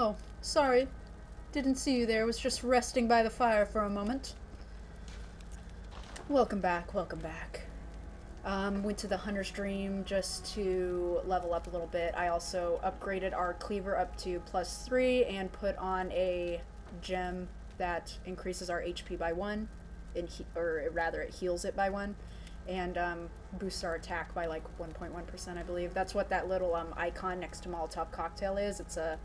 Oh, sorry. Didn't see you there. Was just resting by the fire for a moment. Welcome back, welcome back. Went to the Hunter's Dream just to level up a little bit. I also upgraded our cleaver up to +3 and put on a gem that increases our HP by 1, or rather it heals it by 1, and boosts our attack by like 1.1%, I believe. That's what that little icon next to Molotov Cocktail is. It's a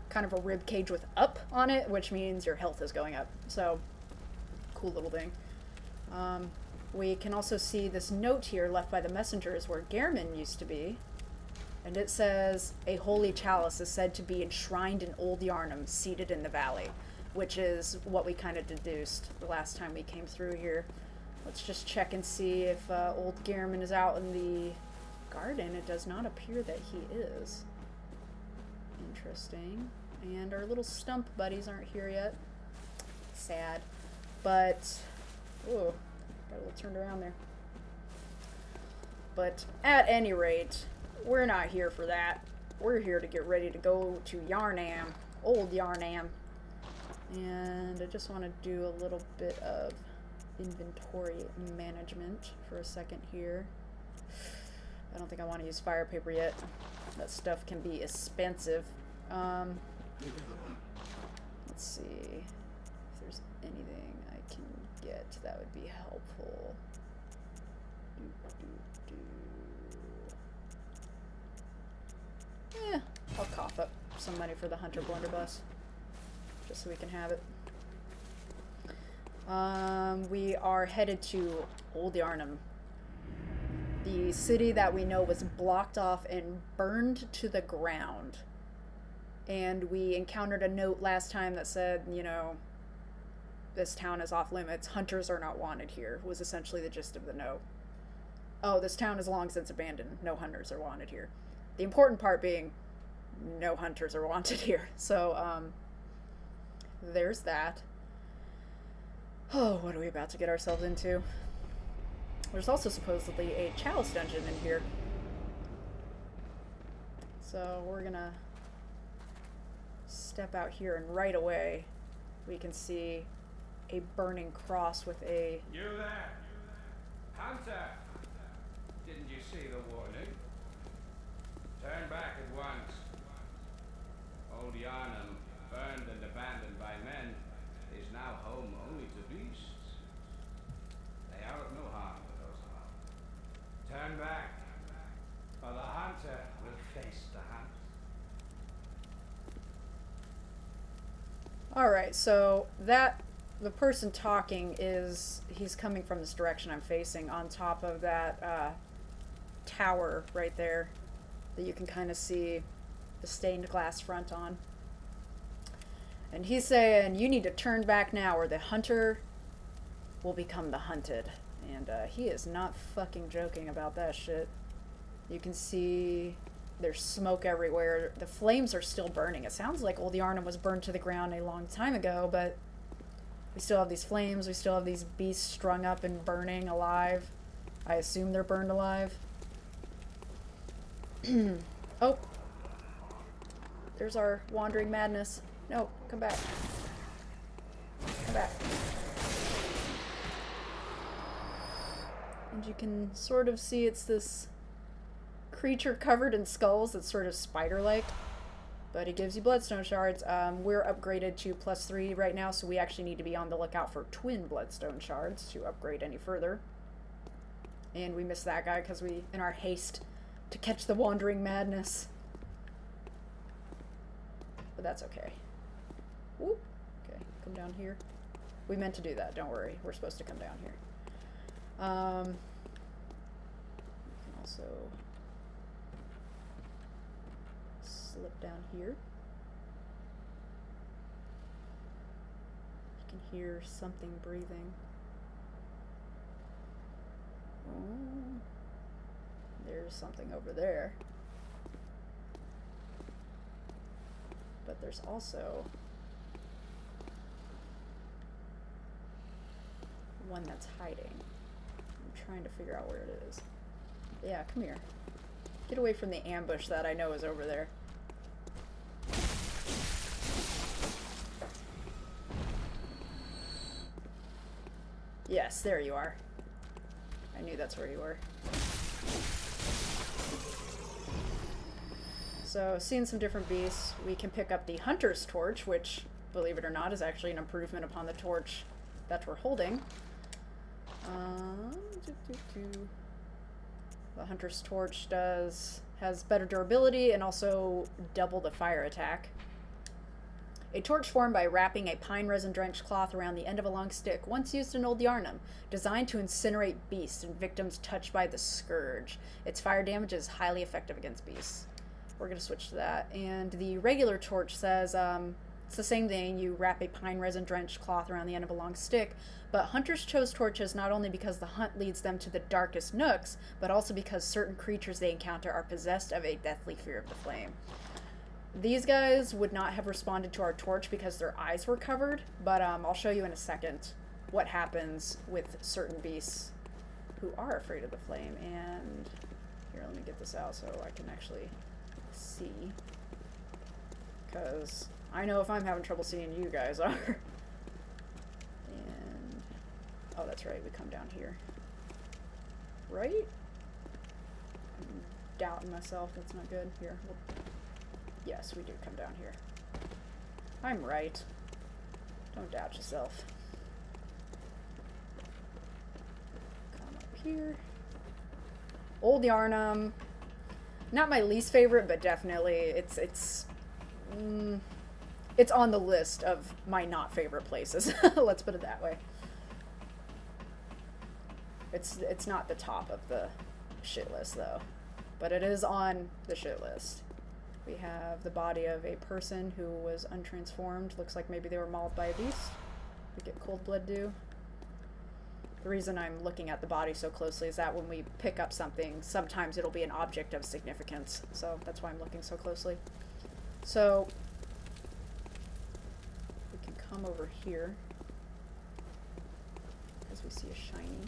kind of a rib cage with up on it, which means your health is going up. So, cool little thing. We can also see this note here left by the messengers where Gehrman used to be. And it says, a holy chalice is said to be enshrined in Old Yharnam, seated in the valley. Which is what we kind of deduced the last time we came through here. Let's just check and see if old Gehrman is out in the garden. It does not appear that he is. Interesting. And our little stump buddies aren't here yet. Sad. But, ooh, got a little turned around there. But at any rate, we're not here for that. We're here to get ready to go to Yharnam. Old Yharnam. And I just want to do a little bit of inventory management for a second here. I don't think I want to use fire paper yet. That stuff can be expensive. Let's see if there's anything I can get that would be helpful. Yeah, I'll cough up some money for the Hunter Blunderbuss. Just so we can have it. We are headed to Old Yharnam. The city that we know was blocked off and burned to the ground. And we encountered a note last time that said, you know, this town is off limits. Hunters are not wanted here, was essentially the gist of the note. Oh, this town is long since abandoned. No hunters are wanted here. The important part being, no hunters are wanted here. So, there's that. Oh, what are we about to get ourselves into? There's also supposedly a chalice dungeon in here. So we're gonna step out here, and right away we can see a burning cross with a... You there! Hunter! Didn't you see the warning? Turn back at once. Old Yharnam, burned and abandoned by men, is now home only to beasts. They are of no harm to those alone. Turn back, or the hunter will face the hunt. Alright, so that... the person talking is... he's coming from this direction I'm facing, on top of that tower right there that you can kind of see the stained glass front on. And he's saying, you need to turn back now or the hunter will become the hunted. And he is not fucking joking about that shit. You can see there's smoke everywhere. The flames are still burning. It sounds like Old Yharnam was burned to the ground a long time ago, but we still have these flames. We still have these beasts strung up and burning alive. I assume they're burned alive. Oh. There's our wandering madness. No, come back. Come back. And you can sort of see it's this creature covered in skulls that's sort of spider-like. But it gives you bloodstone shards. We're upgraded to +3 right now, so we actually need to be on the lookout for twin bloodstone shards to upgrade any further. And we missed that guy because we, in our haste to catch the wandering madness. But that's okay. Whoop. Okay, come down here. We meant to do that, don't worry. We're supposed to come down here. We can also slip down here. You can hear something breathing. Oh, there's something over there. But there's also one that's hiding. I'm trying to figure out where it is. Yeah, come here. Get away from the ambush that I know is over there. Yes, there you are. I knew that's where you were. So, seeing some different beasts, we can pick up the Hunter's Torch, which, believe it or not, is actually an improvement upon the torch that we're holding. The Hunter's Torch has better durability and also double the fire attack. A torch formed by wrapping a pine resin drenched cloth around the end of a long stick, once used in Old Yharnam, designed to incinerate beasts and victims touched by the scourge. Its fire damage is highly effective against beasts. We're going to switch to that. And the regular torch says it's the same thing. You wrap a pine resin drenched cloth around the end of a long stick, but hunters chose torches not only because the hunt leads them to the darkest nooks, but also because certain creatures they encounter are possessed of a deathly fear of the flame. These guys would not have responded to our torch because their eyes were covered, but I'll show you in a second what happens with certain beasts who are afraid of the flame. And here, let me get this out so I can actually see, because I know if I'm having trouble seeing, you guys are. And oh, that's right, we come down here, right? I'm doubting myself. That's not good. Here, yes, we do come down here. I'm right. Don't doubt yourself. Come up here. Old Yharnam. Not my least favorite, but definitely it's on the list of my not favorite places. Let's put it that way. It's not the top of the shit list though, but it is on the shit list. We have the body of a person who was untransformed. Looks like maybe they were mauled by a beast. We get cold blood dew. The reason I'm looking at the body so closely is that when we pick up something, sometimes it'll be an object of significance. So that's why I'm looking so closely. So we can come over here because we see a shiny.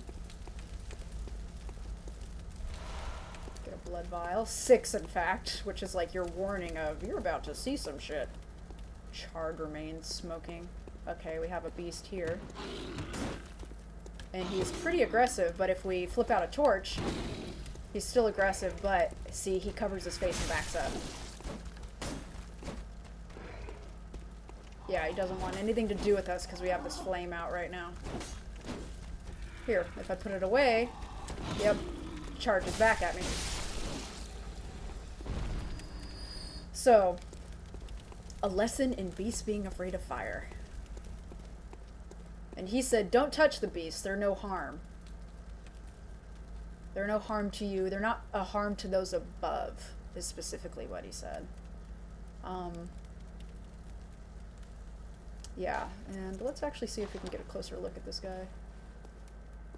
Get a blood vial. 6, in fact, which is like your warning of you're about to see some shit. Charred remains smoking. Okay, we have a beast here. And he's pretty aggressive, but if we flip out a torch, he's still aggressive, but see, he covers his face and backs up. Yeah, he doesn't want anything to do with us because we have this flame out right now. Here, if I put it away, yep, charges back at me. So, a lesson in beasts being afraid of fire. And he said, don't touch the beasts. They're no harm. They're no harm to you. They're not a harm to those above, is specifically what he said. Yeah, and let's actually see if we can get a closer look at this guy.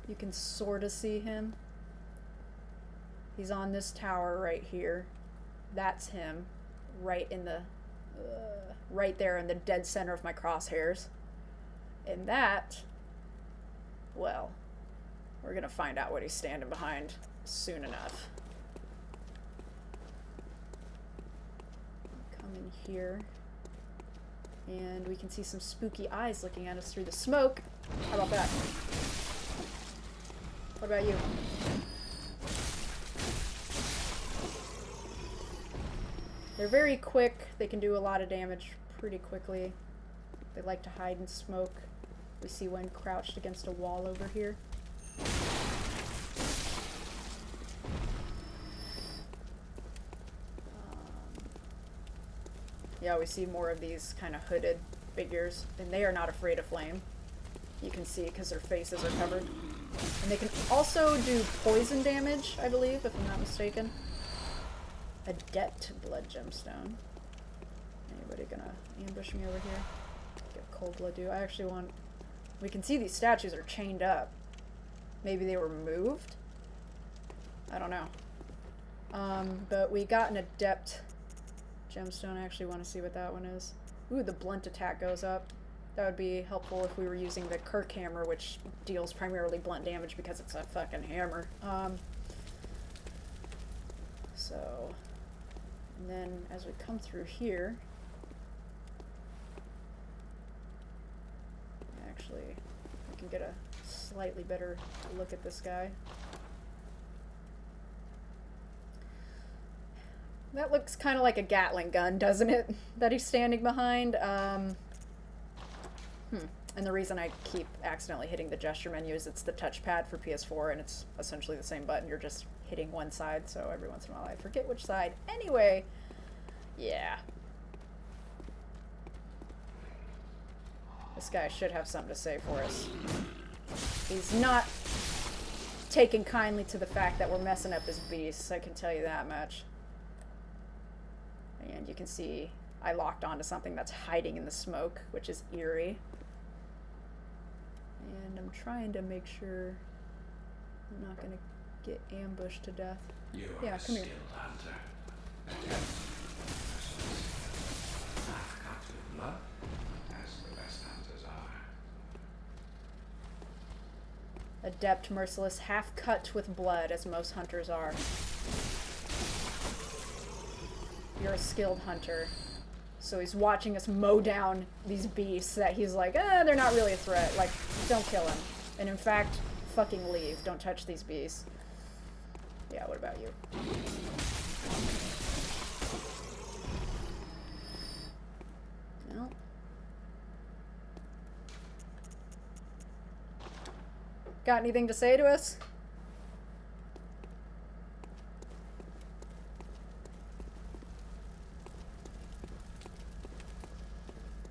You can sort of see him. He's on this tower right here. That's him, right in the, right there in the dead center of my crosshairs. And that, well, we're gonna find out what he's standing behind soon enough. Come in here, and we can see some spooky eyes looking at us through the smoke. How about that? What about you? They're very quick. They can do a lot of damage pretty quickly. They like to hide in smoke. We see one crouched against a wall over here. Yeah, we see more of these kind of hooded figures, and they are not afraid of flame. You can see because their faces are covered. And they can also do poison damage, I believe, if I'm not mistaken. Adept blood gemstone. Anybody gonna ambush me over here? Get cold blood dew. I actually want... We can see these statues are chained up. Maybe they were moved? I don't know. But we got an adept gemstone. I actually want to see what that one is. Ooh, the blunt attack goes up. That would be helpful if we were using the Kirk hammer, which deals primarily blunt damage because it's a fucking hammer. So, and then as we come through here, actually, we can get a slightly better look at this guy. That looks kind of like a Gatling gun, doesn't it? That he's standing behind. And the reason I keep accidentally hitting the gesture menu is it's the touchpad for PS4, and it's essentially the same button. You're just hitting one side, so every once in a while I forget which side. Anyway, yeah. This guy should have something to say for us. He's not taking kindly to the fact that we're messing up his beasts, I can tell you that much. And you can see I locked onto something that's hiding in the smoke, which is eerie. And I'm trying to make sure I'm not going to get ambushed to death. Yeah, come here. Hunter. Half-cut with blood, as the best hunters are. Adept, merciless, half cut with blood, as most hunters are. You're a skilled hunter. So he's watching us mow down these beasts that he's like, they're not really a threat. Like, don't kill him. And in fact, fucking leave. Don't touch these beasts. Yeah, what about you? No. Got anything to say to us?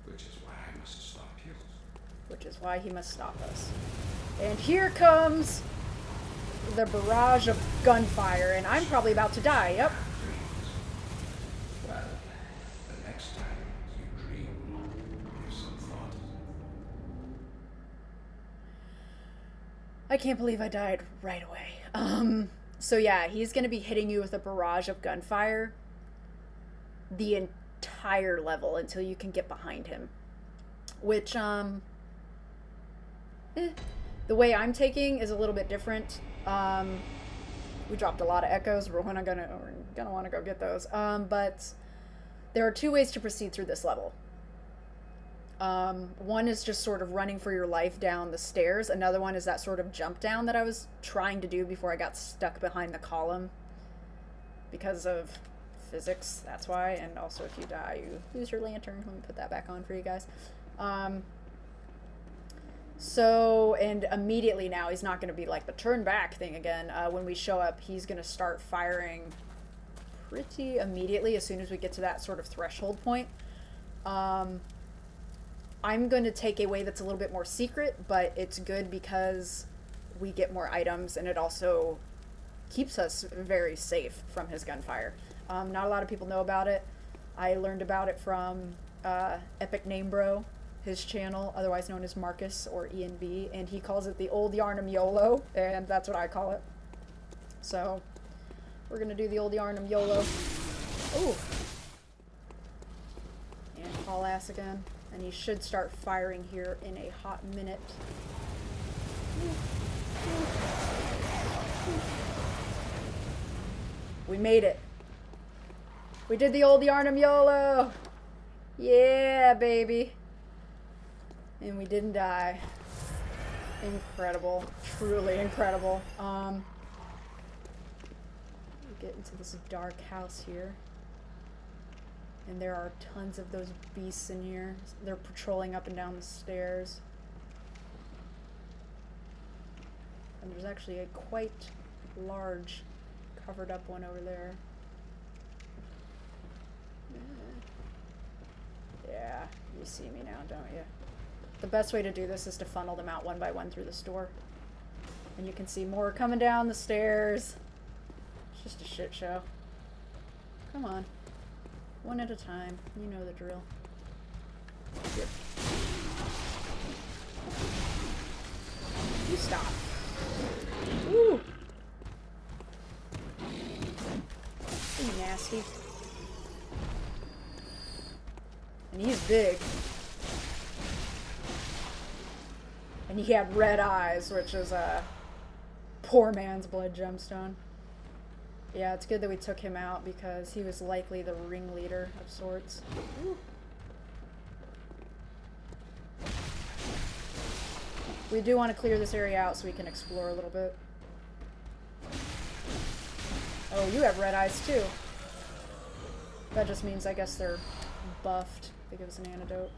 Which is why he must stop us. And here comes the barrage of gunfire, and I'm probably about to die. Yep. Well, the next time you dream, give some thought. I can't believe I died right away. So yeah, he's gonna be hitting you with a barrage of gunfire the entire level until you can get behind him. Which, the way I'm taking is a little bit different. We dropped a lot of echoes. We're gonna want to go get those. But there are two ways to proceed through this level. One is just sort of running for your life down the stairs. Another one is that sort of jump down that I was trying to do before I got stuck behind the column because of physics. That's why. And also, if you die, you lose your lantern. Let me put that back on for you guys. So, and immediately now, he's not going to be like the turn back thing again. When we show up, he's going to start firing pretty immediately as soon as we get to that sort of threshold point. I'm going to take a way that's a little bit more secret, but it's good because we get more items, and it also keeps us very safe from his gunfire. Not a lot of people know about it. I learned about it from Epic Name Bro, his channel, otherwise known as Marcus or ENB, and he calls it the Old Yharnam YOLO, and that's what I call it. So, we're gonna do the Old Yharnam YOLO. Ooh! And haul ass again. And he should start firing here in a hot minute. We made it. We did the Old Yharnam YOLO! Yeah, baby! And we didn't die. Incredible. Truly incredible. We get into this dark house here. And there are tons of those beasts in here. They're patrolling up and down the stairs. And there's actually a quite large covered up one over there. Yeah, you see me now, don't you? The best way to do this is to funnel them out one by one through the store. And you can see more coming down the stairs. It's just a shit show. Come on. One at a time. You know the drill. Here. You stop. Ooh! You nasty. And he's big. And he had red eyes, which is a poor man's blood gemstone. Yeah, it's good that we took him out because he was likely the ringleader of sorts. Ooh. We do want to clear this area out so we can explore a little bit. Oh, you have red eyes too. That just means, I guess, they're buffed. They give us an antidote.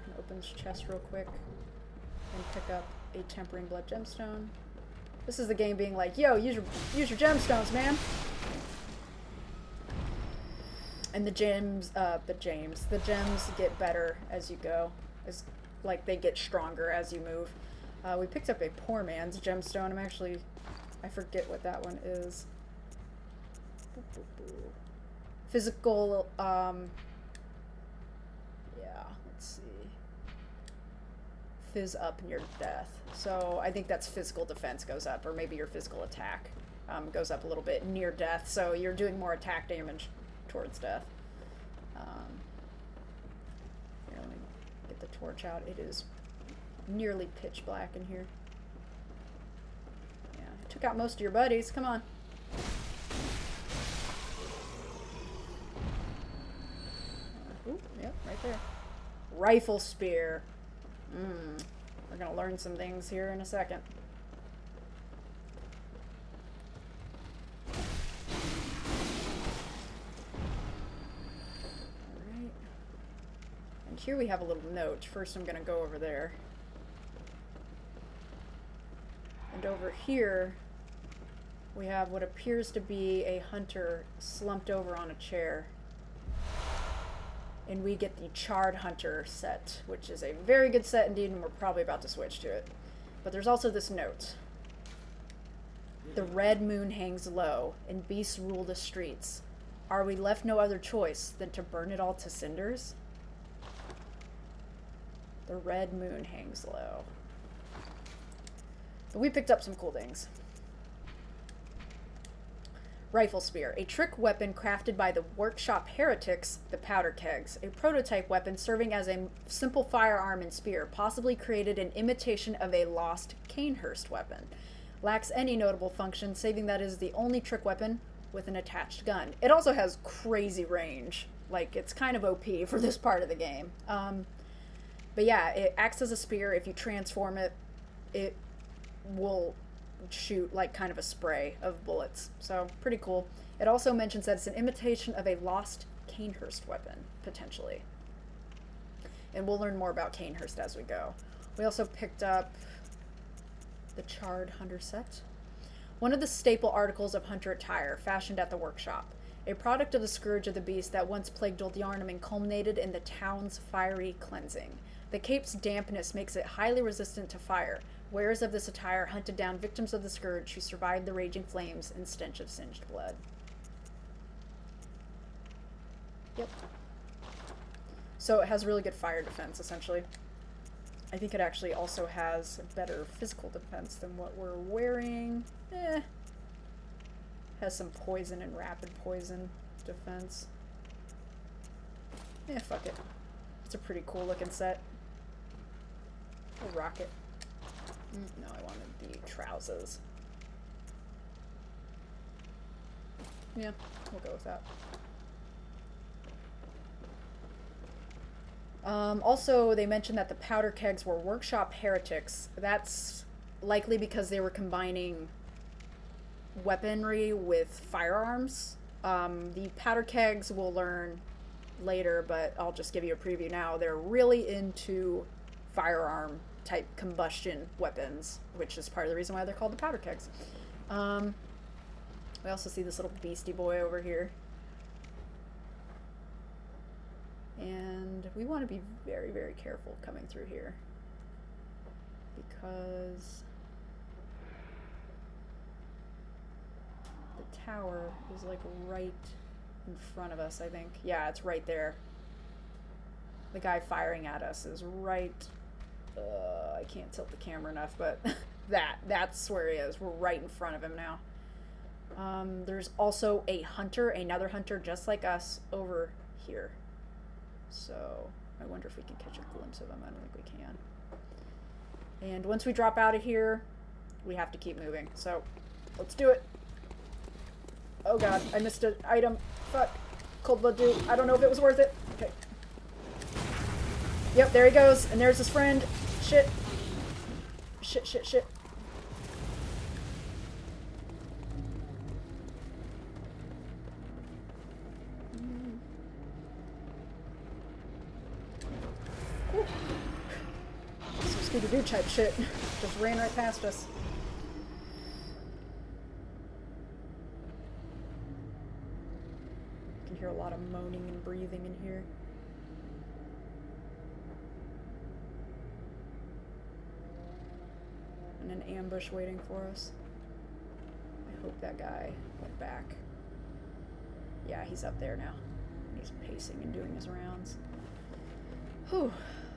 And open this chest real quick. And pick up a Tempering Blood gemstone. This is the game being like, yo, use your gemstones, man! And the gems get better as you go. As, like, they get stronger as you move. We picked up a poor man's gemstone. I forget what that one is. Physical, yeah, let's see. Fizz up near death. So I think that's physical defense goes up, or maybe your physical attack goes up a little bit near death. So you're doing more attack damage towards death. Here, let me get the torch out. It is nearly pitch black in here. Yeah, I took out most of your buddies. Come on. Ooh, yep, right there. Rifle spear. We're gonna learn some things here in a second. Alright. And here we have a little note. First I'm gonna go over there. And over here we have what appears to be a hunter slumped over on a chair. And we get the Charred Hunter set, which is a very good set indeed, and we're probably about to switch to it. But there's also this note. The red moon hangs low, and beasts rule the streets. Are we left no other choice than to burn it all to cinders? The red moon hangs low. But we picked up some cool things. Rifle spear, a trick weapon crafted by the workshop heretics, the powder kegs, a prototype weapon serving as a simple firearm and spear, possibly created in imitation of a lost Canehurst weapon. Lacks any notable function, saving that it is the only trick weapon with an attached gun. It also has crazy range. Like, it's kind of OP for this part of the game. But yeah, it acts as a spear. If you transform it, it will shoot like kind of a spray of bullets. So pretty cool. It also mentions that it's an imitation of a lost Canehurst weapon, potentially. And we'll learn more about Canehurst as we go. We also picked up the Charred Hunter set. One of the staple articles of hunter attire, fashioned at the workshop. A product of the scourge of the beast that once plagued Old Yharnam and culminated in the town's fiery cleansing. The cape's dampness makes it highly resistant to fire. Wearers of this attire hunted down victims of the scourge who survived the raging flames and stench of singed blood. Yep. So it has really good fire defense, essentially. I think it actually also has better physical defense than what we're wearing. Has some poison and rapid poison defense. Fuck it. It's a pretty cool looking set. A rocket. No, I wanted the trousers. Yeah, we'll go with that. Also, they mentioned that the powder kegs were workshop heretics. That's likely because they were combining weaponry with firearms. The powder kegs we'll learn later, but I'll just give you a preview now. They're really into firearm type combustion weapons, which is part of the reason why they're called the powder kegs. We also see this little beastie boy over here. And we want to be very, very careful coming through here. Because the tower is like right in front of us, I think. Yeah, it's right there. The guy firing at us is right... I can't tilt the camera enough, but that's where he is. We're right in front of him now. There's also a hunter, another hunter just like us over here. So I wonder if we can catch a glimpse of him. I don't think we can. And once we drop out of here, we have to keep moving. So let's do it. Oh god, I missed an item. Fuck. Cold blood dude. I don't know if it was worth it. Okay. Yep, there he goes. And there's his friend. Shit. Shit, shit, shit. Ooh. Some Scooby-Doo type shit. Just ran right past us. You can hear a lot of moaning and breathing in here. And an ambush waiting for us. I hope that guy went back. Yeah, he's up there now. He's pacing and doing his rounds. Whew.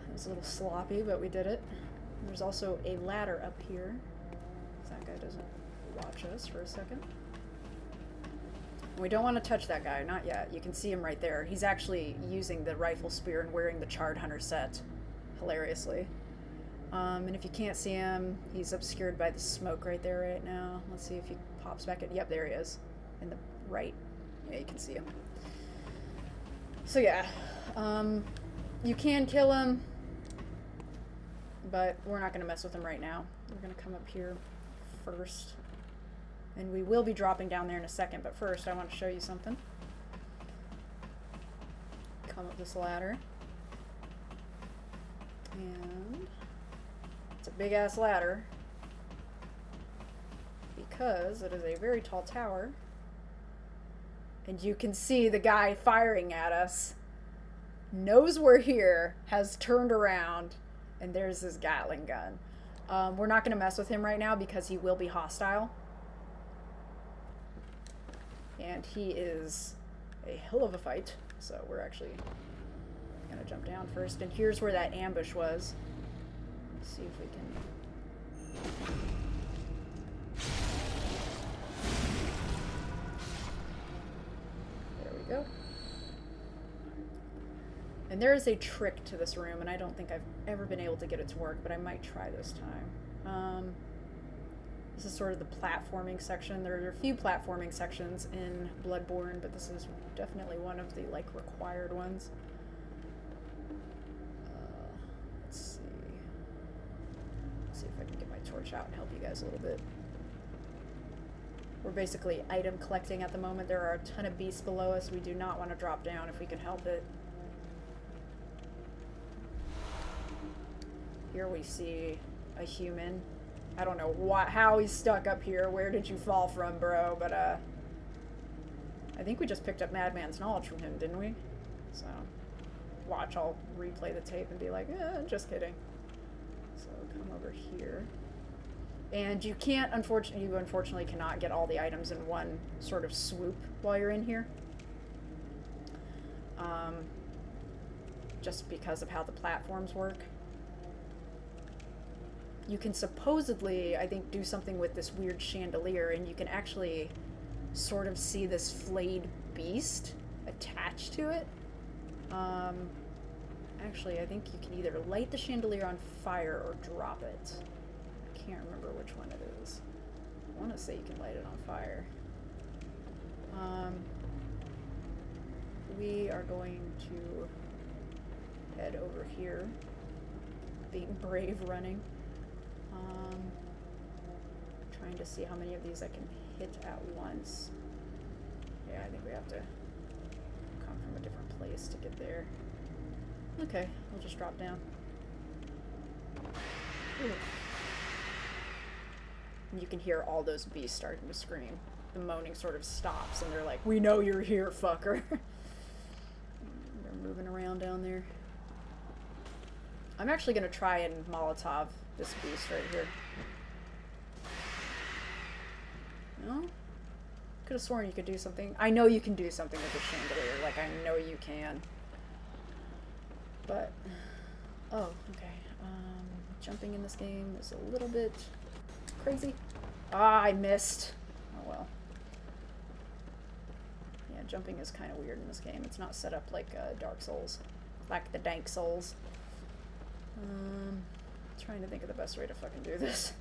It was a little sloppy, but we did it. There's also a ladder up here. If that guy doesn't watch us for a second. We don't want to touch that guy, not yet. You can see him right there. He's actually using the rifle spear and wearing the Charred Hunter set, hilariously. And if you can't see him, he's obscured by the smoke right there right now. Let's see if he pops back in. Yep, there he is. In the right. Yeah, you can see him. So yeah, you can kill him, but we're not going to mess with him right now. We're going to come up here first. And we will be dropping down there in a second, but first I want to show you something. Come up this ladder. And it's a big-ass ladder because it is a very tall tower. And you can see the guy firing at us knows we're here, has turned around, and there's his Gatling gun. We're not going to mess with him right now because he will be hostile. And he is a hell of a fight, so we're actually going to jump down first. And here's where that ambush was. Let's see if we can... There we go. And there is a trick to this room, and I don't think I've ever been able to get it to work, but I might try this time. This is sort of the platforming section. There are a few platforming sections in Bloodborne, but this is definitely one of the, like, required ones. Let's see. Let's see if I can get my torch out and help you guys a little bit. We're basically item collecting at the moment. There are a ton of beasts below us. We do not want to drop down if we can help it. Here we see a human. I don't know how he's stuck up here. Where did you fall from, bro? But, I think we just picked up Madman's knowledge from him, didn't we? So, watch, I'll replay the tape and be like, just kidding. So, come over here. And you can't, you unfortunately cannot get all the items in one sort of swoop while you're in here. Just because of how the platforms work. You can supposedly, I think, do something with this weird chandelier, and you can actually sort of see this flayed beast attached to it. Actually, I think you can either light the chandelier on fire or drop it. I can't remember which one it is. I want to say you can light it on fire. We are going to head over here. Being brave running. Trying to see how many of these I can hit at once. Yeah, I think we have to come from a different place to get there. Okay, we'll just drop down. Ooh. And you can hear all those beasts starting to scream. The moaning sort of stops, and they're like, "We know you're here, fucker." They're moving around down there. I'm actually going to try and Molotov this beast right here. No? Could have sworn you could do something. I know you can do something with the chandelier. Like, I know you can. But... Oh, okay. Jumping in this game is a little bit crazy. Ah, I missed. Oh well. Yeah, jumping is kind of weird in this game. It's not set up like Dark Souls. Like the Dank Souls. Trying to think of the best way to fucking do this.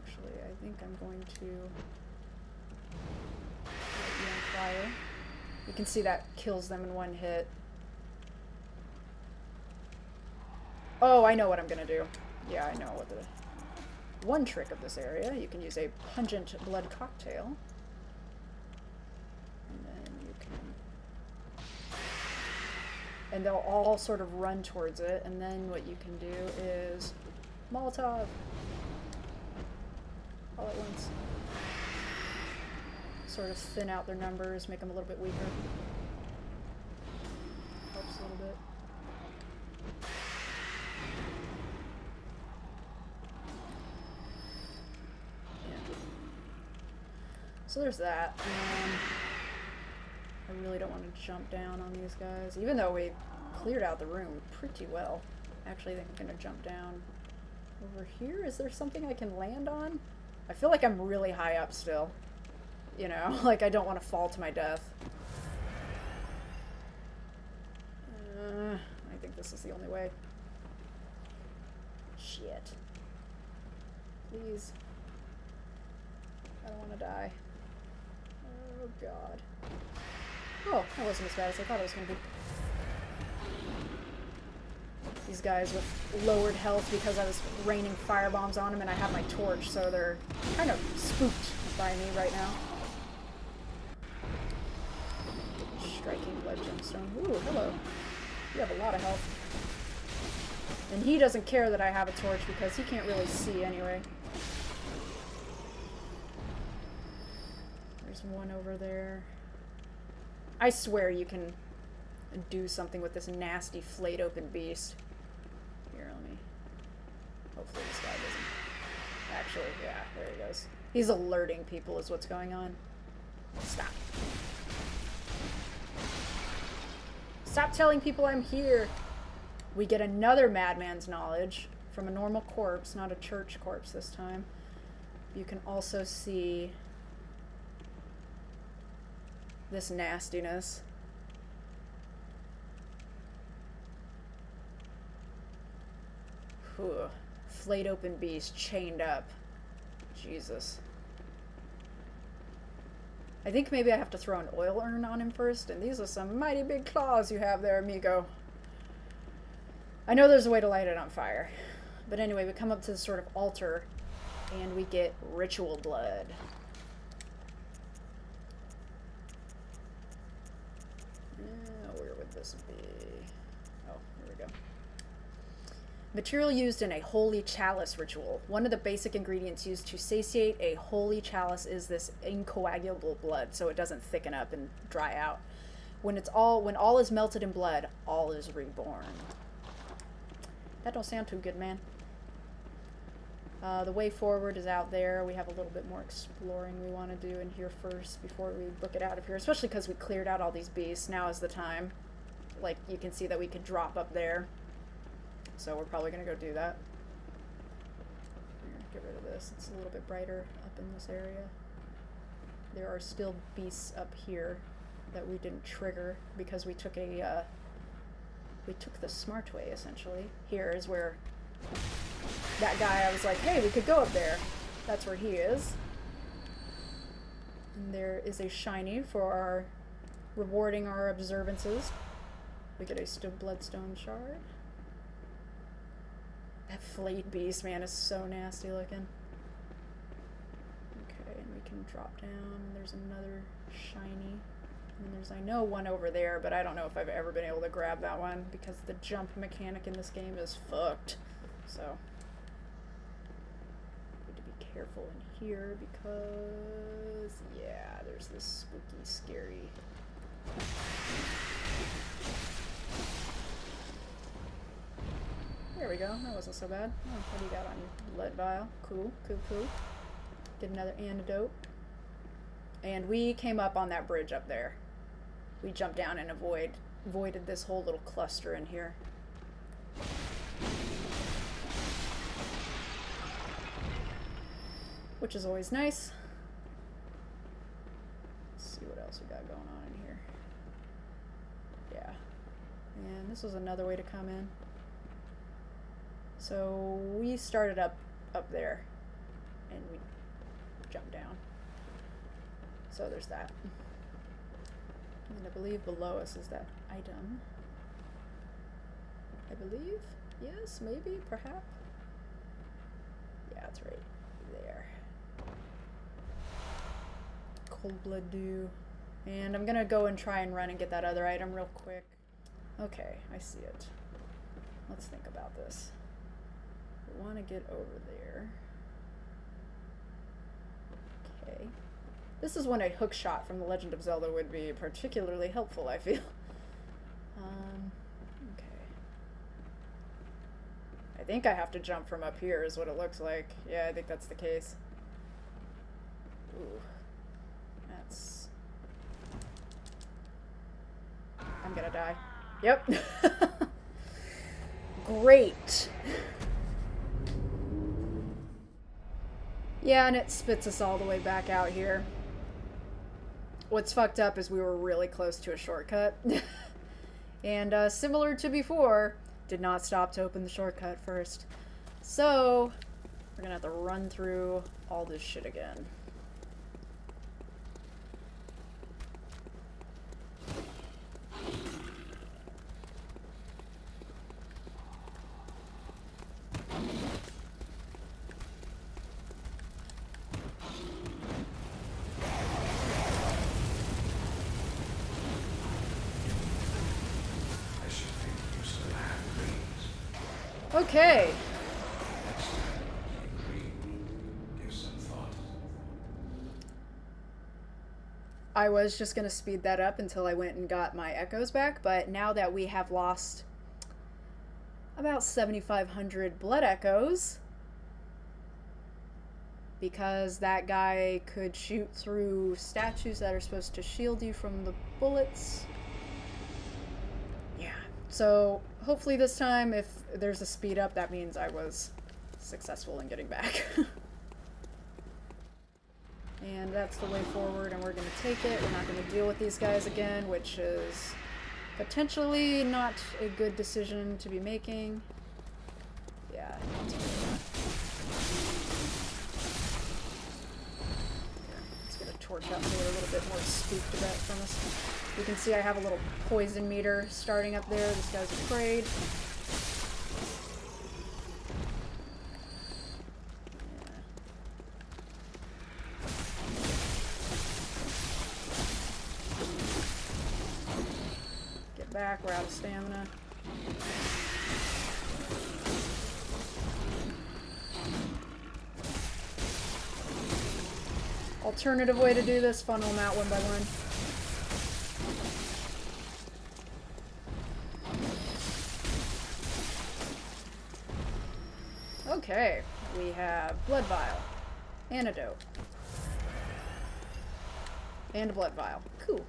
Actually, I think I'm going to light you on fire. You can see that kills them in one hit. Oh, I know what I'm gonna do. Yeah, I know what the... One trick of this area, you can use a pungent blood cocktail. And then you can... And they'll all sort of run towards it, and then what you can do is... Molotov! All at once. Sort of thin out their numbers, make them a little bit weaker. Helps a little bit. So there's that. I really don't want to jump down on these guys, even though we cleared out the room pretty well. Actually, I think I'm going to jump down over here. Is there something I can land on? I feel like I'm really high up still. You know, like I don't want to fall to my death. I think this is the only way. Shit. Please. I don't want to die. Oh, God. Oh, that wasn't as bad as I thought it was going to be. These guys with lowered health because I was raining firebombs on them and I have my torch, so they're kind of spooked by me right now. Striking blood gemstone. Ooh, hello. You have a lot of health. And he doesn't care that I have a torch because he can't really see anyway. There's one over there. I swear you can do something with this nasty flayed open beast. Here, let me... Hopefully this guy doesn't... Actually, yeah, there he goes. He's alerting people is what's going on. Stop. Stop telling people I'm here. We get another madman's knowledge from a normal corpse, not a church corpse this time. You can also see this nastiness. Whew. Flayed open beast, chained up. Jesus. I think maybe I have to throw an oil urn on him first, and these are some mighty big claws you have there, amigo. I know there's a way to light it on fire. But anyway, we come up to this sort of altar, and we get ritual blood. Where would this be? Oh, here we go. Material used in a holy chalice ritual. One of the basic ingredients used to satiate a holy chalice is this incoagulable blood, so it doesn't thicken up and dry out. When all is melted in blood, all is reborn. That don't sound too good, man. The way forward is out there. We have a little bit more exploring we want to do in here first before we book it out of here, especially because we cleared out all these beasts. Now is the time. Like, you can see that we could drop up there. So we're probably going to go do that. Get rid of this. It's a little bit brighter up in this area. There are still beasts up here that we didn't trigger because we took a... we took the smart way, essentially. Here is where that guy, I was like, hey, we could go up there. That's where he is. And there is a shiny for our rewarding our observances. We get a bloodstone shard. That flayed beast, man, is so nasty looking. Okay, and we can drop down. And there's another shiny. And there's, I know, one over there, but I don't know if I've ever been able to grab that one because the jump mechanic in this game is fucked. So, need to be careful in here because, yeah, there's this spooky, scary... There we go. That wasn't so bad. Oh, what do you got on your lead vial? Cool, cool, cool. Get another antidote. And we came up on that bridge up there. We jumped down and avoided this whole little cluster in here. Which is always nice. Let's see what else we got going on in here. Yeah. And this was another way to come in. So we started up there, and we jumped down. So there's that. And I believe below us is that item. I believe. Yes, maybe, perhaps. Yeah, it's right there. Cold blood dew. And I'm gonna go and try and run and get that other item real quick. Okay, I see it. Let's think about this. We want to get over there. Okay. This is when a hook shot from The Legend of Zelda would be particularly helpful, I feel. Okay. I think I have to jump from up here is what it looks like. Yeah, I think that's the case. Ooh. That's... I'm gonna die. Yep. Great. Yeah, and it spits us all the way back out here. What's fucked up is we were really close to a shortcut. And similar to before, did not stop to open the shortcut first. So, we're gonna have to run through all this shit again. Okay. I was just going to speed that up until I went and got my echoes back, but now that we have lost about 7,500 blood echoes, because that guy could shoot through statues that are supposed to shield you from the bullets. Yeah. So hopefully this time, if there's a speed up, that means I was successful in getting back. And that's the way forward, and we're going to take it. We're not going to deal with these guys again, which is potentially not a good decision to be making. Yeah. Let's get a torch out so we're a little bit more spooked about from us. You can see I have a little poison meter starting up there. This guy's afraid. Back, we're out of stamina. Alternative way to do this, funnel them out one by one. Okay, we have blood vial, antidote, and a blood vial. Cool.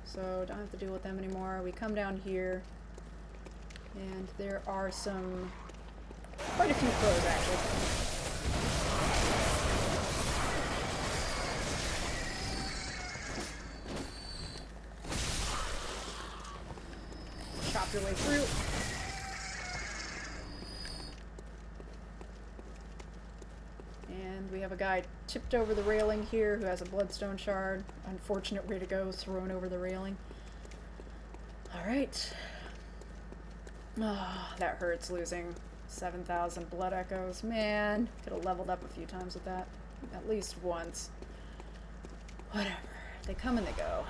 So don't have to deal with them anymore. We come down here, and there are quite a few crows actually. Chop your way through. And we have a guy tipped over the railing here who has a bloodstone shard. Unfortunate way to go, thrown over the railing. Alright. Ah, that hurts losing 7,000 blood echoes. Man, could have leveled up a few times with that. At least once. Whatever. They come and they go.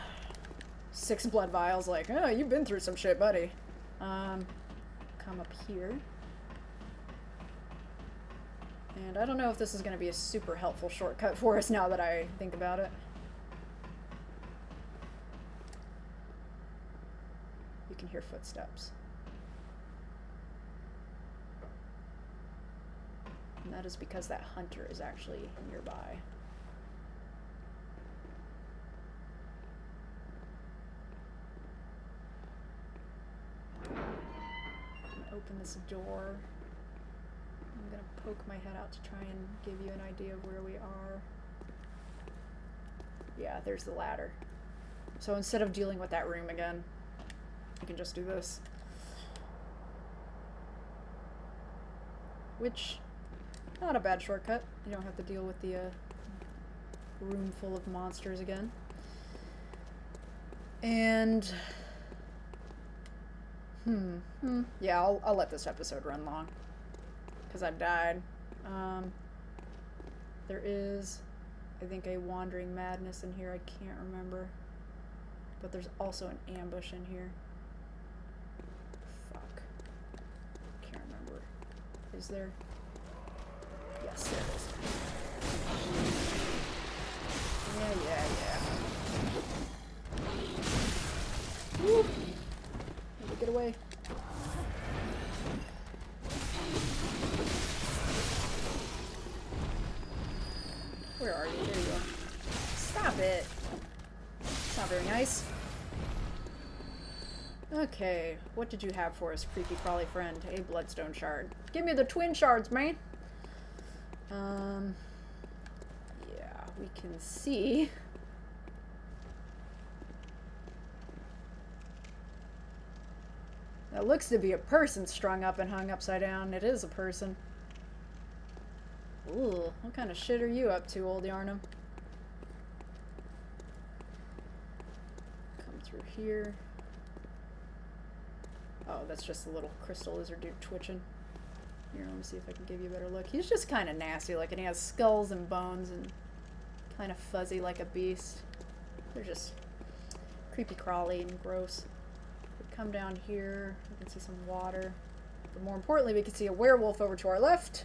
6 blood vials, like, oh, you've been through some shit, buddy. Come up here. And I don't know if this is going to be a super helpful shortcut for us now that I think about it. You can hear footsteps. And that is because that hunter is actually nearby. I'm gonna open this door. I'm gonna poke my head out to try and give you an idea of where we are. Yeah, there's the ladder. So instead of dealing with that room again, I can just do this. Which, not a bad shortcut. You don't have to deal with the room full of monsters again. And Yeah, I'll let this episode run long. Because I've died. There is, I think, a Wandering Madness in here. I can't remember. But there's also an ambush in here. Fuck. Can't remember. Is there? Yes, there is. Yeah. Woo! Get away. Where are you? There you are. Stop it. It's not very nice. Okay, what did you have for us, creepy crawly friend? A bloodstone shard. Give me the twin shards, man. Yeah, we can see. That looks to be a person strung up and hung upside down. It is a person. Ooh, what kind of shit are you up to, old Yharnam? Come through here. Oh, that's just a little crystal lizard dude twitching. Here, let me see if I can give you a better look. He's just kind of nasty looking. He has skulls and bones and kind of fuzzy like a beast. They're just creepy crawly and gross. We come down here, we can see some water. But more importantly, we can see a werewolf over to our left.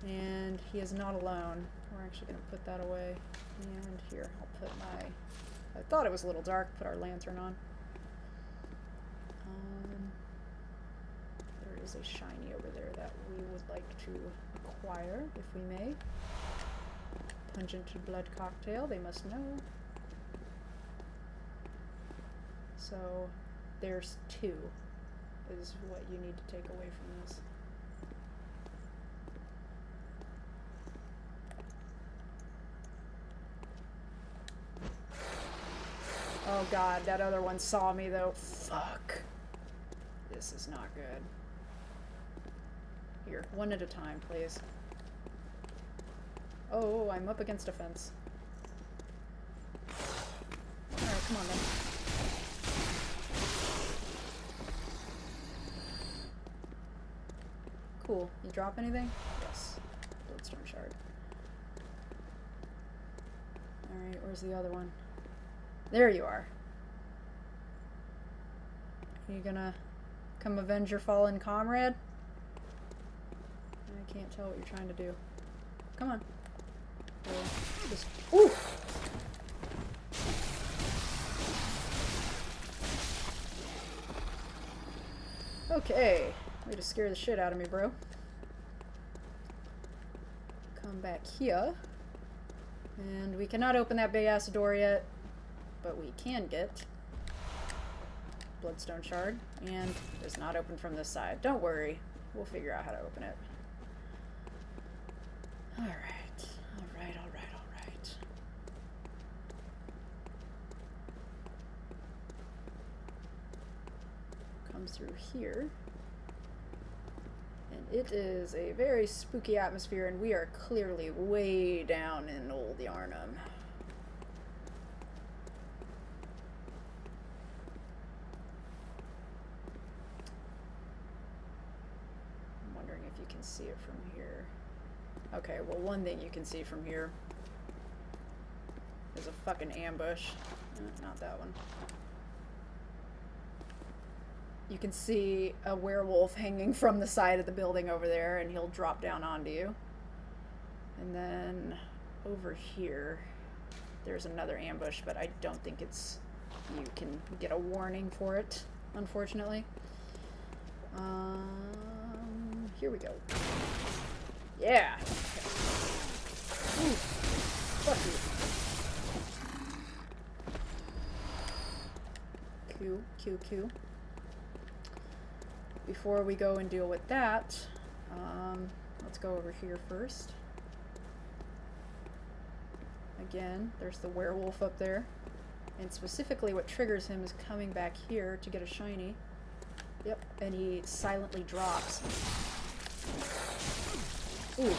And he is not alone. We're actually going to put that away. And here, I'll put my... I thought it was a little dark. Put our lantern on. There is a shiny over there that we would like to acquire, if we may. Pungent blood cocktail, they must know. So, there's 2, is what you need to take away from this. Oh god, that other one saw me though. Fuck. This is not good. Here, one at a time, please. Oh, I'm up against a fence. Alright, come on then. Cool. You drop anything? Yes. Bloodstone shard. Alright, where's the other one? There you are. Are you gonna come avenge your fallen comrade? I can't tell what you're trying to do. Come on. Just... Ooh! Okay. Way to scare the shit out of me, bro. Come back here. And we cannot open that big ass door yet. But we can get Bloodstone shard. And it's not open from this side. Don't worry. We'll figure out how to open it. Alright. Alright. Comes through here. And it is a very spooky atmosphere, and we are clearly way down in Old Yharnam. I'm wondering if you can see it from here. Okay, well, one thing you can see from here is a fucking ambush. Not that one. You can see a werewolf hanging from the side of the building over there, and he'll drop down onto you. And then over here, there's another ambush, but I don't think it's... You can get a warning for it, unfortunately. Here we go. Yeah! Ooh. Fuck you. Q. Before we go and deal with that, let's go over here first. Again, there's the werewolf up there. And specifically what triggers him is coming back here to get a shiny. Yep, and he silently drops. Ooh.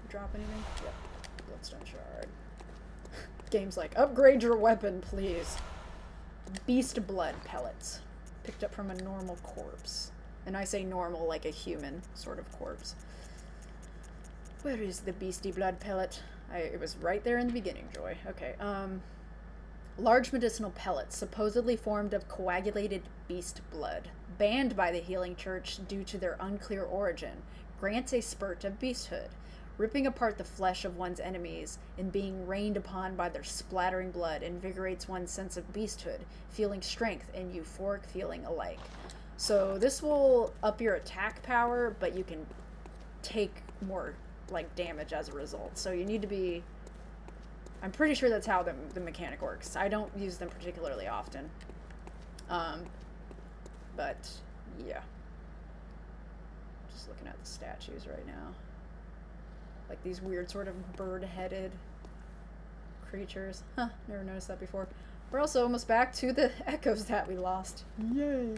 Drop anything? Yep. Bloodstone shard. Game's like, upgrade your weapon, please. Beast blood pellets. Picked up from a normal corpse. And I say normal like a human sort of corpse. Where is the beastie blood pellet? It was right there in the beginning, Joy. Okay, large medicinal pellets, supposedly formed of coagulated beast blood, banned by the Healing Church due to their unclear origin, grants a spurt of beasthood. Ripping apart the flesh of one's enemies and being rained upon by their splattering blood invigorates one's sense of beasthood, feeling strength and euphoric feeling alike. So this will up your attack power, but you can take more, like, damage as a result. So you need to be... I'm pretty sure that's how the mechanic works. I don't use them particularly often. But, yeah. Just looking at the statues right now. Like these weird sort of bird-headed creatures. Huh, never noticed that before. We're also almost back to the echoes that we lost. Yay!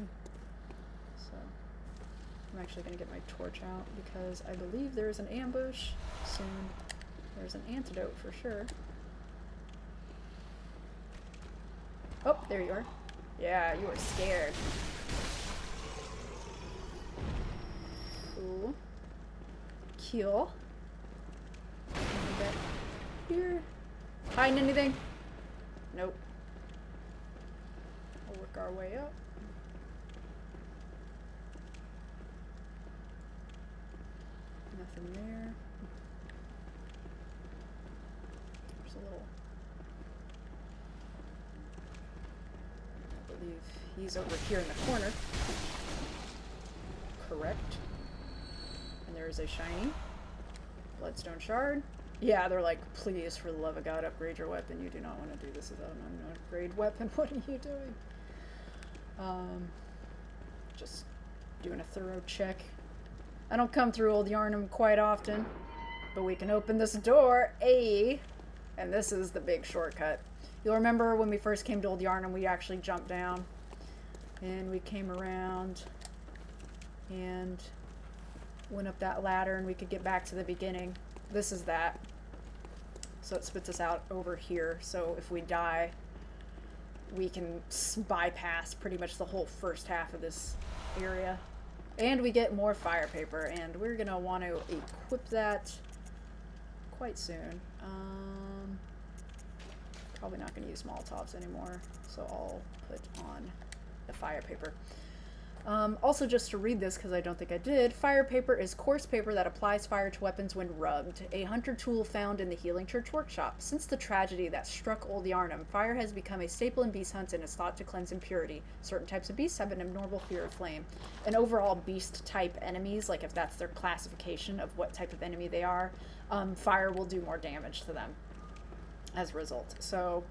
So, I'm actually going to get my torch out because I believe there's an ambush soon. There's an antidote for sure. Oh, there you are. Yeah, you are scared. Cool. Kill. Back here. Hiding anything? Nope. We'll work our way up. Nothing there. There's a little... I believe he's over here in the corner. Correct. And there's a shiny bloodstone shard. Yeah, they're like, please, for the love of God, upgrade your weapon. You do not want to do this without an upgrade weapon. What are you doing? Just doing a thorough check. I don't come through Old Yharnam quite often, but we can open this door, and this is the big shortcut. You'll remember when we first came to Old Yharnam, we actually jumped down, and we came around, and went up that ladder, and we could get back to the beginning. This is that. So it spits us out over here. So if we die, we can bypass pretty much the whole first half of this area. And we get more fire paper, and we're going to want to equip that quite soon. Probably not going to use Molotovs anymore, so I'll put on the fire paper. Also, just to read this, because I don't think I did, fire paper is coarse paper that applies fire to weapons when rubbed, a hunter tool found in the Healing Church workshop. Since the tragedy that struck Old Yharnam, fire has become a staple in beast hunts and is thought to cleanse impurity. Certain types of beasts have an abnormal fear of flame. And overall, beast-type enemies, like if that's their classification of what type of enemy they are, fire will do more damage to them as a result. So,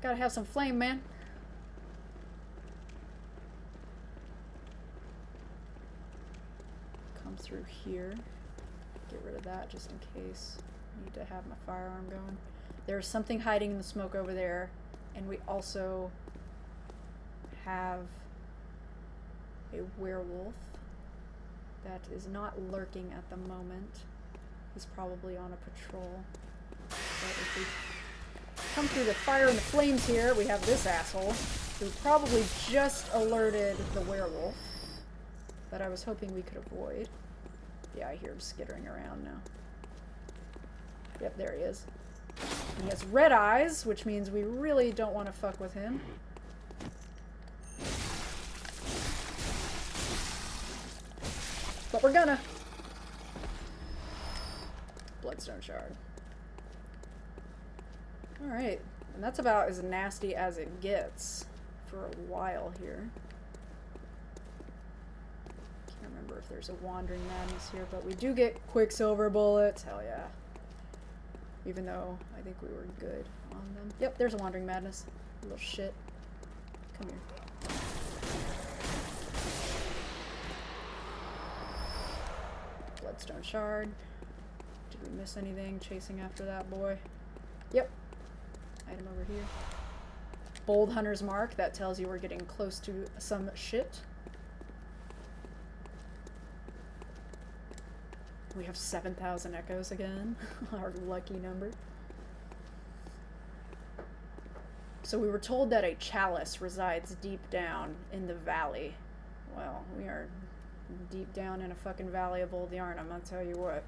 gotta have some flame, man. Through here, get rid of that just in case I need to have my firearm going. There's something hiding in the smoke over there, and we also have a werewolf that is not lurking at the moment. He's probably on a patrol. But if we come through the fire and the flames here, we have this asshole who probably just alerted the werewolf that I was hoping we could avoid. Yeah, I hear him skittering around now. Yep, there he is. And he has red eyes, which means we really don't want to fuck with him. But we're gonna. Bloodstone shard. Alright, and that's about as nasty as it gets for a while here. Remember if there's a wandering madness here, but we do get quicksilver bullets. Hell yeah. Even though I think we were good on them. Yep, there's a wandering madness. Little shit. Come here. Bloodstone shard. Did we miss anything chasing after that boy? Yep. Item over here. Bold Hunter's Mark. That tells you we're getting close to some shit. We have 7,000 echoes again. Our lucky number. So we were told that a chalice resides deep down in the valley. Well, we are deep down in a fucking valley of Old Yharnam, I'll tell you what.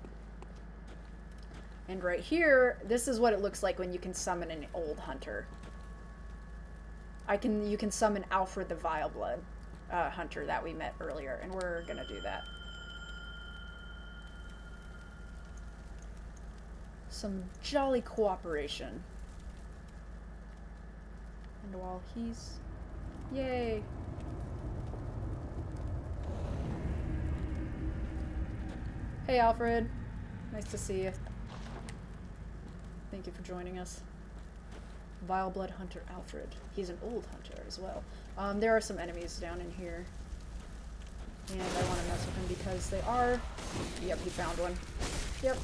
And right here, this is what it looks like when you can summon an old hunter. You can summon Alfred the Vileblood hunter that we met earlier, and we're gonna do that. Some jolly cooperation. And while he's... Yay! Hey Alfred, nice to see you. Thank you for joining us. Vileblood Hunter Alfred. He's an old hunter as well. There are some enemies down in here. And I want to mess with them because they are... Yep, he found one. Yep.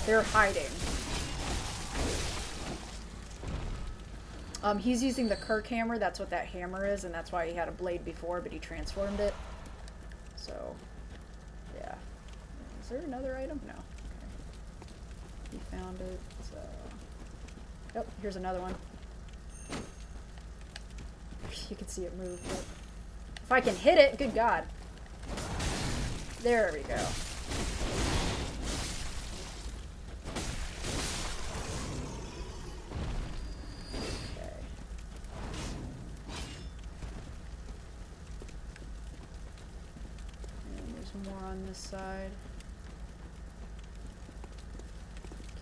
They're hiding. He's using the Kirk hammer. That's what that hammer is, and that's why he had a blade before, but he transformed it. So, yeah. Is there another item? No. Okay. He found it, so... Oh, here's another one. You can see it move, but if I can hit it, good God. There we go. Okay. And there's more on this side.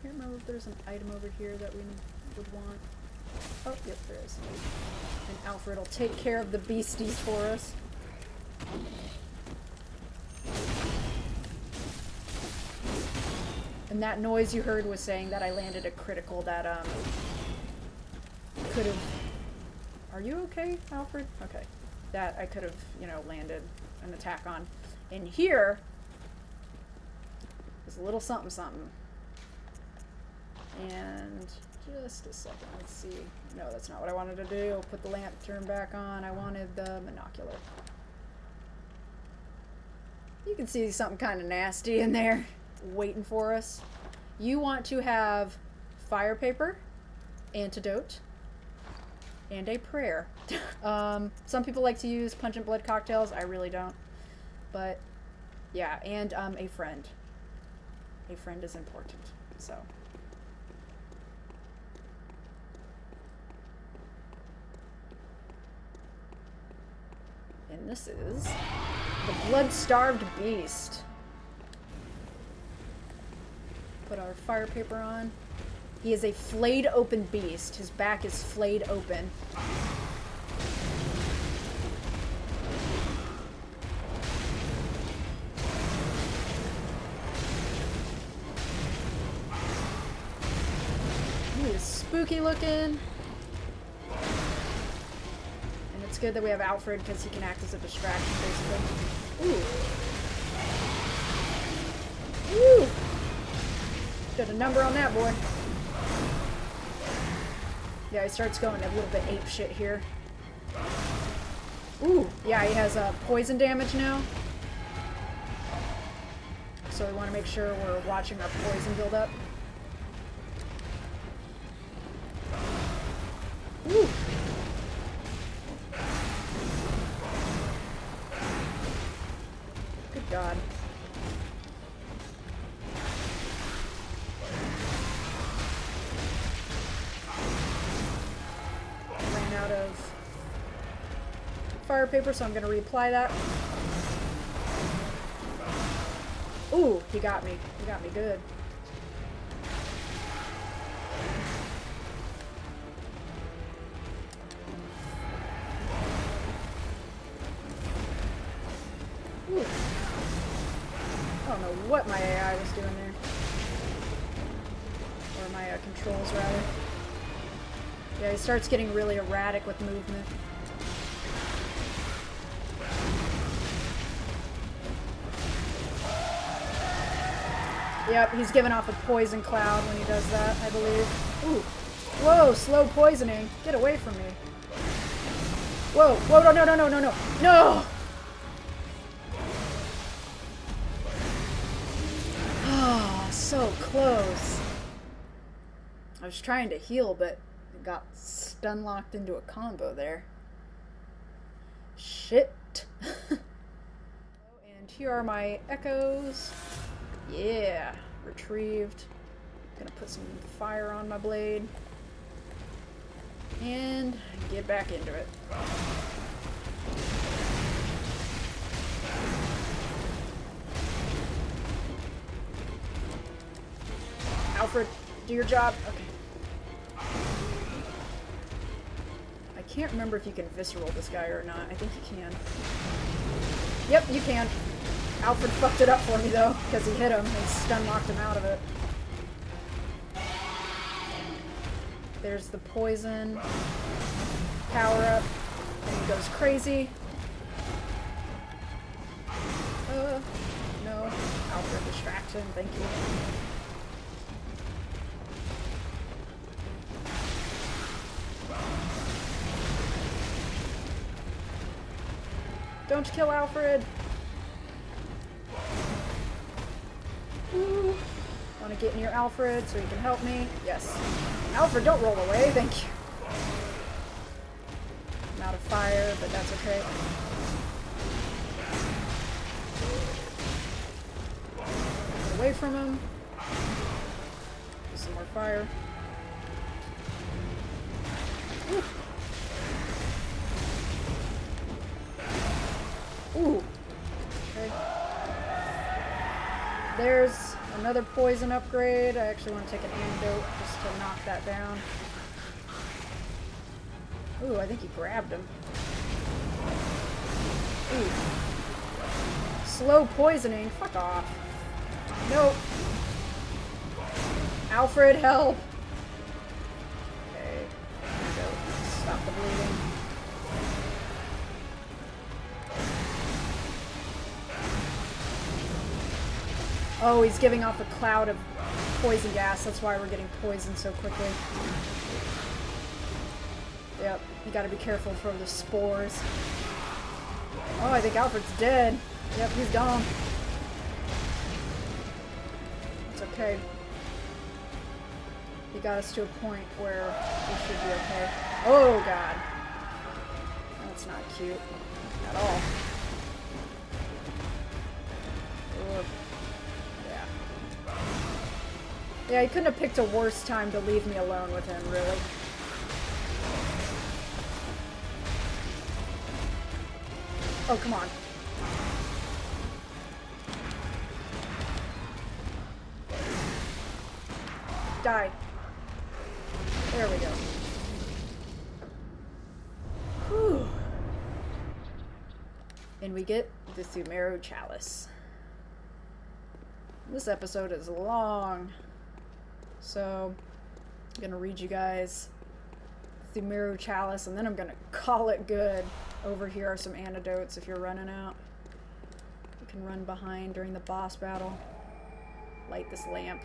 Can't remember if there's an item over here that we would want. Oh, yep, there is. And Alfred will take care of the beasties for us. And that noise you heard was saying that I landed a critical that, could have... Are you okay, Alfred? Okay. That I could have, you know, landed an attack on. And here is a little something something. And just a second, let's see. No, that's not what I wanted to do. Put the lantern back on. I wanted the monocular. You can see something kind of nasty in there waiting for us. You want to have fire paper, antidote, and a prayer. Some people like to use pungent blood cocktails. I really don't. But, yeah, and a friend. A friend is important, so... And this is the blood-starved beast. Put our fire paper on. He is a flayed open beast. His back is flayed open. He is spooky looking. It's good that we have Alfred because he can act as a distraction, basically. Ooh. Ooh. Got a number on that boy. Yeah, he starts going a little bit ape shit here. Ooh. Yeah, he has poison damage now. So we want to make sure we're watching our poison build up. Ooh. God. Ran out of fire paper, so I'm going to reapply that. Ooh, he got me. He got me good. Ooh. I don't know what my AI was doing there. Or my controls, rather. Yeah, he starts getting really erratic with movement. Yep, he's giving off a poison cloud when he does that, I believe. Ooh. Whoa, slow poisoning. Get away from me. Whoa, whoa, no, no, no, no, no, no. No! Oh, so close. I was trying to heal, but Got stun locked into a combo there. Shit. And here are my echoes. Yeah, retrieved. Gonna put some fire on my blade. And get back into it. Alfred, do your job. Okay. I can't remember if you can visceral this guy or not. I think you can. Yep, you can. Alfred fucked it up for me though, because he hit him and stun locked him out of it. There's the poison. Power up. And he goes crazy. No. Alfred distracts him, thank you. Don't kill Alfred! Ooh. Want to get near Alfred so he can help me? Yes. Alfred, don't roll away, thank you. I'm out of fire, but that's okay. Get away from him. Do some more fire. Ooh. Ooh. Okay. There's another poison upgrade. I actually want to take an antidote just to knock that down. Ooh, I think he grabbed him. Ooh. Slow poisoning. Fuck off. Nope. Alfred, help! Okay. Antidote. Stop the bleeding. Oh, he's giving off a cloud of poison gas. That's why we're getting poisoned so quickly. Yep, you gotta be careful for the spores. Oh, I think Alfred's dead. Yep, he's gone. It's okay. He got us to a point where we should be okay. Oh, God. That's not cute at all. Ugh. Yeah, he couldn't have picked a worse time to leave me alone with him, really. Oh, come on. Die. There we go. Whew. And we get the Thumero Chalice. This episode is long. So, I'm gonna read you guys the Thumero Chalice, and then I'm gonna call it good. Over here are some antidotes if you're running out. You can run behind during the boss battle. Light this lamp.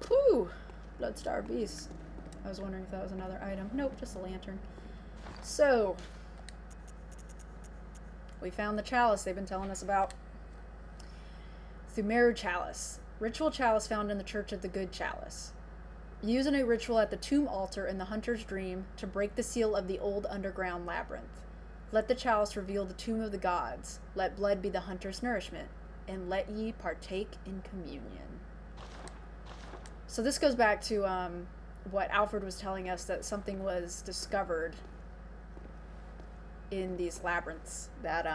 Whew! Bloodstar Beast. I was wondering if that was another item. Nope, just a lantern. So, we found the chalice they've been telling us about. Thumero Chalice. Ritual chalice found in the Church of the Good Chalice. Use in a ritual at the tomb altar in the Hunter's Dream to break the seal of the old underground labyrinth. Let the chalice reveal the tomb of the gods. Let blood be the hunter's nourishment. And let ye partake in communion. So this goes back to what Alfred was telling us, that something was discovered in these labyrinths that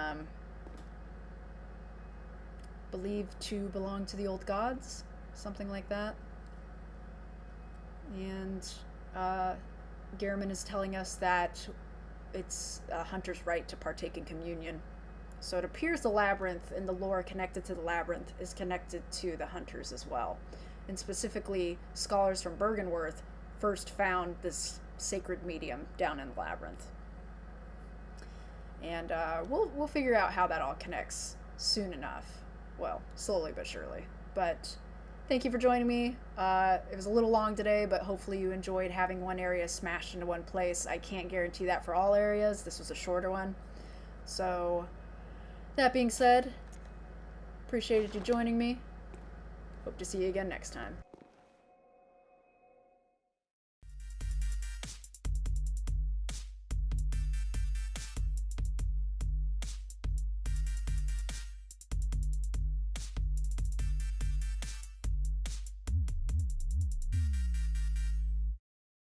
believed to belong to the old gods, something like that. And Gehrman is telling us that it's a hunter's right to partake in communion. So it appears the labyrinth and the lore connected to the labyrinth is connected to the hunters as well. And specifically, scholars from Bergenworth first found this sacred medium down in the labyrinth. And we'll figure out how that all connects soon enough. Well, slowly but surely. But thank you for joining me. It was a little long today, but hopefully you enjoyed having one area smashed into one place. I can't guarantee that for all areas. This was a shorter one. So, that being said, appreciated you joining me. Hope to see you again next time.